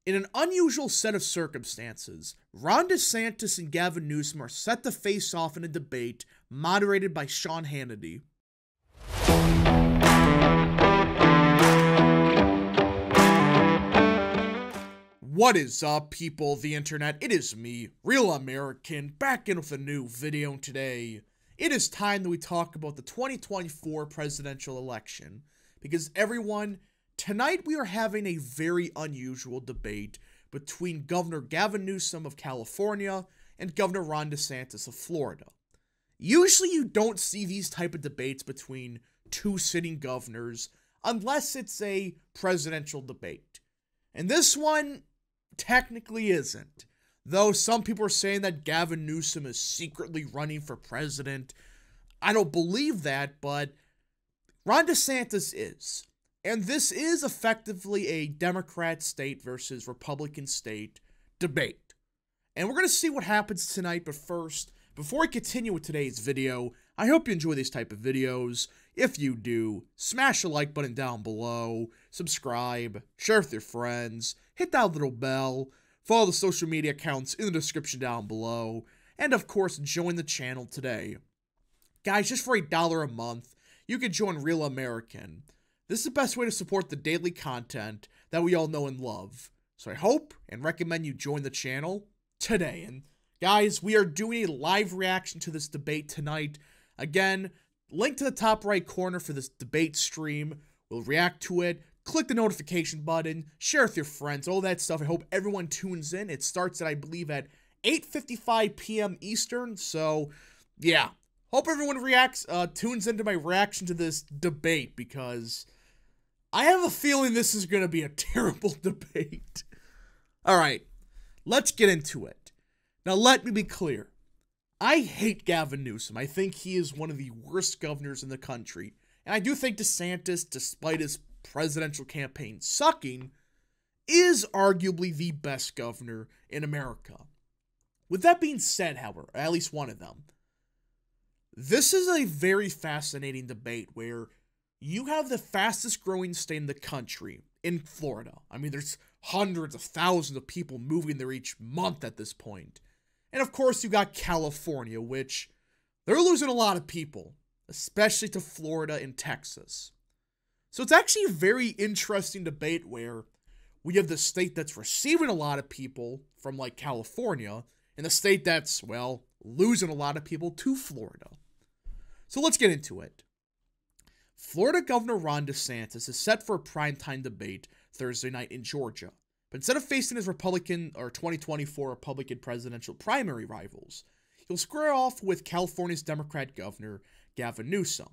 In an unusual set of circumstances, Ron DeSantis and Gavin Newsom are set to face off in a debate moderated by Sean Hannity. What is up, people of the internet? It is me, Real American, back in with a new video today. It is time that we talk about the 2024 presidential election, because everyone, tonight we are having a very unusual debate between Governor Gavin Newsom of California and Governor Ron DeSantis of Florida. Usually you don't see these type of debates between two sitting governors unless it's a presidential debate. And this one technically isn't. Though some people are saying that Gavin Newsom is secretly running for president. I don't believe that, but Ron DeSantis is. And this is effectively a Democrat state versus Republican state debate. And we're going to see what happens tonight, but first, before I continue with today's video, I hope you enjoy these type of videos. If you do, smash the like button down below, subscribe, share with your friends, hit that little bell, follow the social media accounts in the description down below, and of course, join the channel today. Guys, just for $1 a month, you can join Real American. This is the best way to support the daily content that we all know and love. So I hope and recommend you join the channel today. And guys, we are doing a live reaction to this debate tonight. Again, link to the top right corner for this debate stream. We'll react to it. Click the notification button. Share with your friends. All that stuff. I hope everyone tunes in. It starts at, I believe, at 8:55 p.m. Eastern. So, yeah. Hope everyone tunes into my reaction to this debate, because I have a feeling this is going to be a terrible debate. Alright, let's get into it. Now, let me be clear. I hate Gavin Newsom. I think he is one of the worst governors in the country. And I do think DeSantis, despite his presidential campaign sucking, is arguably the best governor in America. With that being said, however, at least one of them, this is a very fascinating debate where you have the fastest growing state in the country in Florida. I mean, there's hundreds of thousands of people moving there each month at this point. And of course, you got California, which they're losing a lot of people, especially to Florida and Texas. So it's actually a very interesting debate where we have the state that's receiving a lot of people from, like, California, and the state that's, well, losing a lot of people to Florida. So let's get into it. Florida Governor Ron DeSantis is set for a primetime debate Thursday night in Georgia. But instead of facing his Republican or 2024 Republican presidential primary rivals, he'll square off with California's Democrat Governor Gavin Newsom.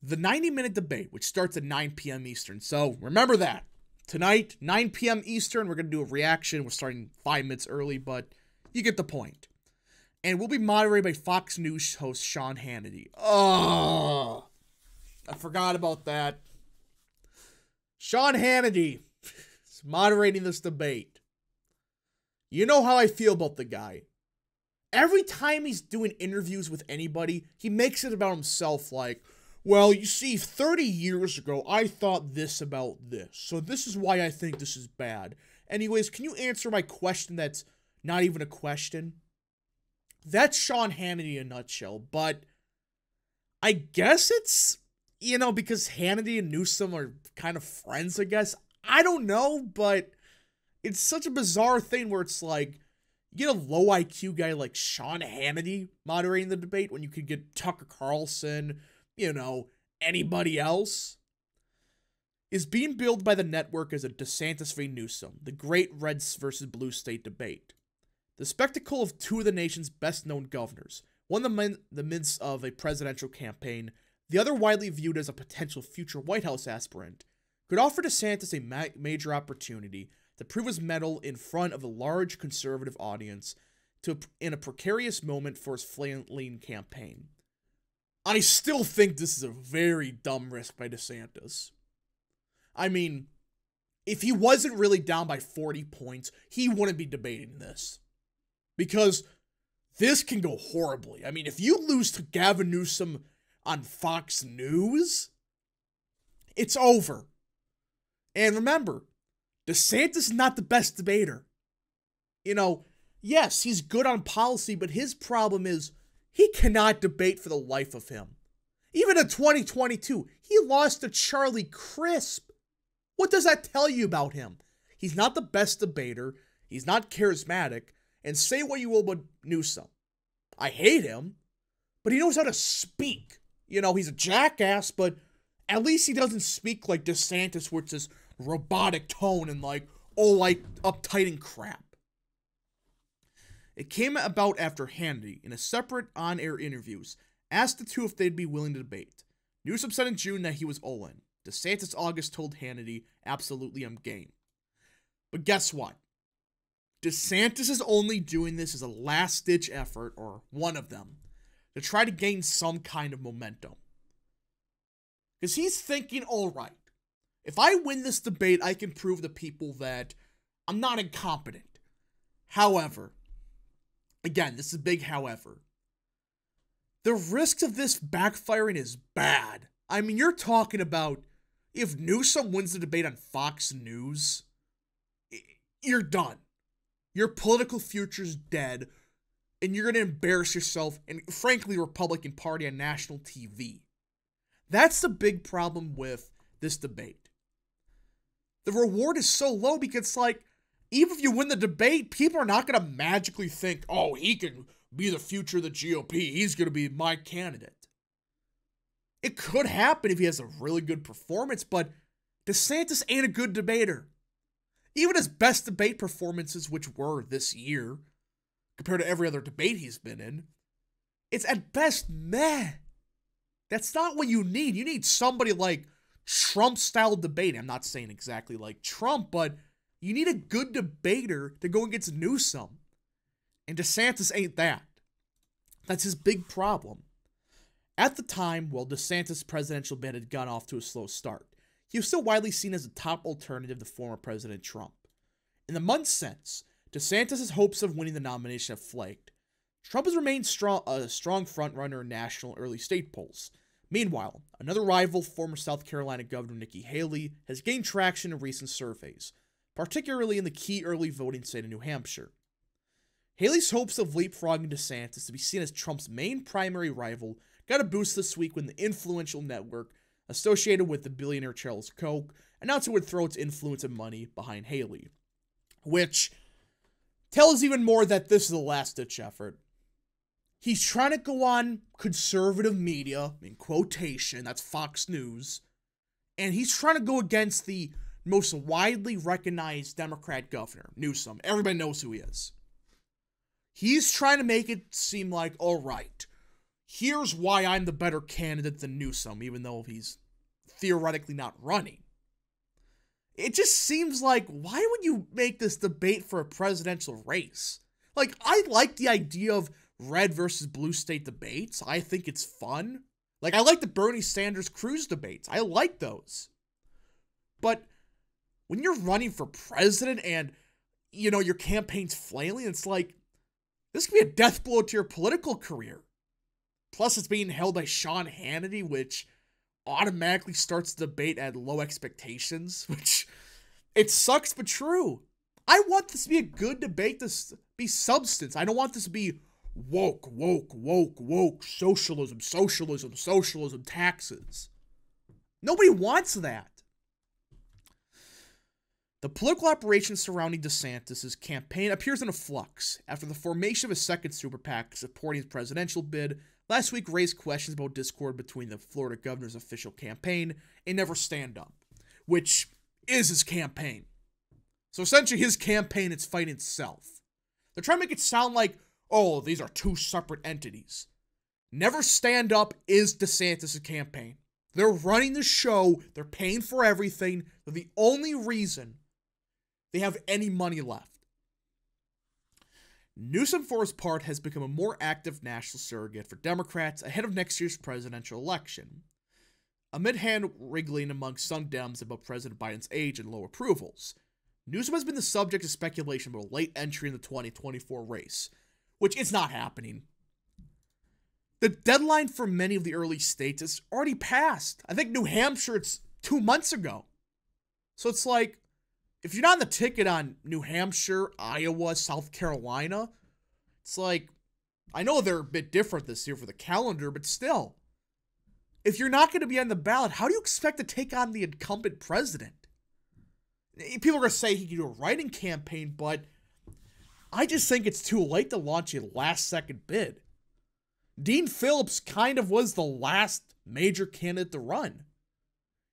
The 90-minute debate, which starts at 9 p.m. Eastern. So remember that. Tonight, 9 p.m. Eastern, we're going to do a reaction. We're starting 5 minutes early, but you get the point. And we'll be moderated by Fox News host Sean Hannity. Oh, I forgot about that. Sean Hannity is moderating this debate. You know how I feel about the guy. Every time he's doing interviews with anybody, he makes it about himself, like, well, you see, 30 years ago, I thought this about this, so this is why I think this is bad. Anyways, can you answer my question that's not even a question? That's Sean Hannity in a nutshell, but I guess it's, you know, because Hannity and Newsom are kind of friends, I guess. I don't know, but it's such a bizarre thing where it's like, you get a low IQ guy like Sean Hannity moderating the debate when you could get Tucker Carlson, you know, anybody else. Is being billed by the network as a DeSantis v. Newsom, the great Reds versus Blue state debate. The spectacle of two of the nation's best-known governors, one in the midst of a presidential campaign, the other widely viewed as a potential future White House aspirant, could offer DeSantis a major opportunity to prove his mettle in front of a large conservative audience in a precarious moment for his flailing campaign. I still think this is a very dumb risk by DeSantis. I mean, if he wasn't really down by 40 points, he wouldn't be debating this. Because this can go horribly. I mean, if you lose to Gavin Newsom on Fox News, it's over. And remember, DeSantis is not the best debater. You know, yes, he's good on policy, but his problem is he cannot debate for the life of him. Even in 2022, he lost to Charlie Crisp. What does that tell you about him? He's not the best debater. He's not charismatic. And say what you will about Newsom. I hate him, but he knows how to speak. You know, he's a jackass, but at least he doesn't speak like DeSantis, where it's this robotic tone and like, oh, like uptight and crap. It came about after Hannity, in a separate on-air interviews, asked the two if they'd be willing to debate. Newsom said in June that he was all in. DeSantis August told Hannity, absolutely, I'm game. But guess what? DeSantis is only doing this as a last-ditch effort, or one of them, to try to gain some kind of momentum. Because he's thinking, all right, if I win this debate, I can prove to people that I'm not incompetent. However, again, this is a big however, the risk of this backfiring is bad. I mean, you're talking about if Newsom wins the debate on Fox News, you're done. Your political future's dead, and you're going to embarrass yourself and, frankly, the Republican Party on national TV. That's the big problem with this debate. The reward is so low because, like, even if you win the debate, people are not going to magically think, oh, he can be the future of the GOP. He's going to be my candidate. It could happen if he has a really good performance, but DeSantis ain't a good debater. Even his best debate performances, which were this year, compared to every other debate he's been in, it's at best meh. That's not what you need. You need somebody like Trump-style debating. I'm not saying exactly like Trump, but you need a good debater to go against Newsom. And DeSantis ain't that. That's his big problem. At the time, while DeSantis' presidential bid had gone off to a slow start, he was still widely seen as a top alternative to former President Trump. In the months since, DeSantis' hopes of winning the nomination have flagged. Trump has remained a strong frontrunner in national early state polls. Meanwhile, another rival, former South Carolina Governor Nikki Haley, has gained traction in recent surveys, particularly in the key early voting state of New Hampshire. Haley's hopes of leapfrogging DeSantis to be seen as Trump's main primary rival got a boost this week when the influential network associated with the billionaire Charles Koch announced it would throw its influence and money behind Haley, which tells even more that this is a last-ditch effort. He's trying to go on conservative media, in quotation, that's Fox News, and he's trying to go against the most widely recognized Democrat governor, Newsom. Everybody knows who he is. He's trying to make it seem like, all right, here's why I'm the better candidate than Newsom, even though he's theoretically not running. It just seems like, why would you make this debate for a presidential race? Like, I like the idea of red versus blue state debates. I think it's fun. Like, I like the Bernie Sanders Cruz debates. I like those. But when you're running for president and, you know, your campaign's flailing, it's like, this could be a death blow to your political career. Plus, it's being held by Sean Hannity, which automatically starts the debate at low expectations, which, it sucks but true. I want this to be a good debate, to be substance. I don't want this to be woke, socialism, taxes. Nobody wants that. The political operation surrounding DeSantis' campaign appears in a flux after the formation of a second super PAC supporting his presidential bid last week raised questions about discord between the Florida governor's official campaign and Never Stand Up, which is his campaign. So essentially his campaign is fighting itself. They're trying to make it sound like, oh, these are two separate entities. Never Stand Up is DeSantis' campaign. They're running the show. They're paying for everything. They're the only reason they have any money left. Newsom, for his part, has become a more active national surrogate for Democrats ahead of next year's presidential election. Amid hand-wriggling among some Dems about President Biden's age and low approvals, Newsom has been the subject of speculation about a late entry in the 2024 race, which is not happening. The deadline for many of the early states is already passed. I think New Hampshire, it's 2 months ago. So it's like, if you're not on the ticket on New Hampshire, Iowa, South Carolina, it's like, I know they're a bit different this year for the calendar, but still, if you're not going to be on the ballot, how do you expect to take on the incumbent president? People are going to say he can do a write-in campaign, but I just think it's too late to launch a last-second bid. Dean Phillips kind of was the last major candidate to run.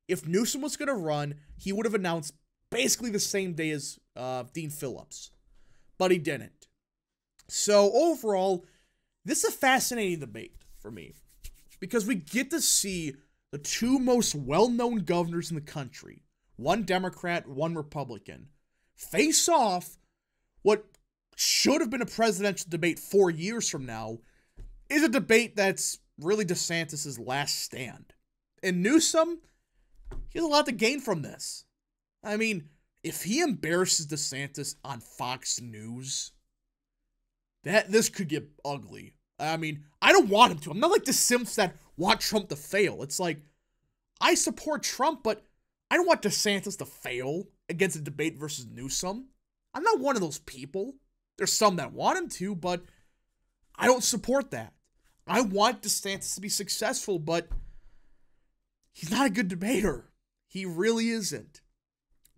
If Newsom was going to run, he would have announced basically the same day as Dean Phillips, but he didn't. So overall, this is a fascinating debate for me because we get to see the two most well-known governors in the country, one Democrat, one Republican, face off. What should have been a presidential debate 4 years from now is a debate that's really DeSantis' last stand. And Newsom, he has a lot to gain from this. I mean, if he embarrasses DeSantis on Fox News, this could get ugly. I mean, I don't want him to. I'm not like the simps that want Trump to fail. It's like, I support Trump, but I don't want DeSantis to fail against a debate versus Newsom. I'm not one of those people. There's some that want him to, but I don't support that. I want DeSantis to be successful, but he's not a good debater. He really isn't.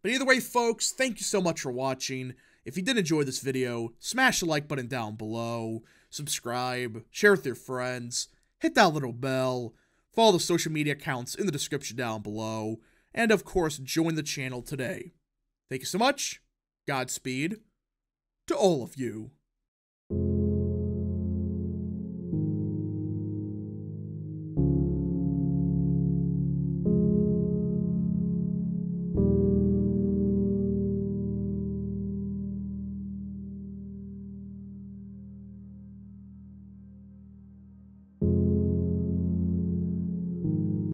But either way, folks, thank you so much for watching. If you did enjoy this video, smash the like button down below, subscribe, share with your friends, hit that little bell, follow the social media accounts in the description down below, and of course, join the channel today. Thank you so much. Godspeed to all of you.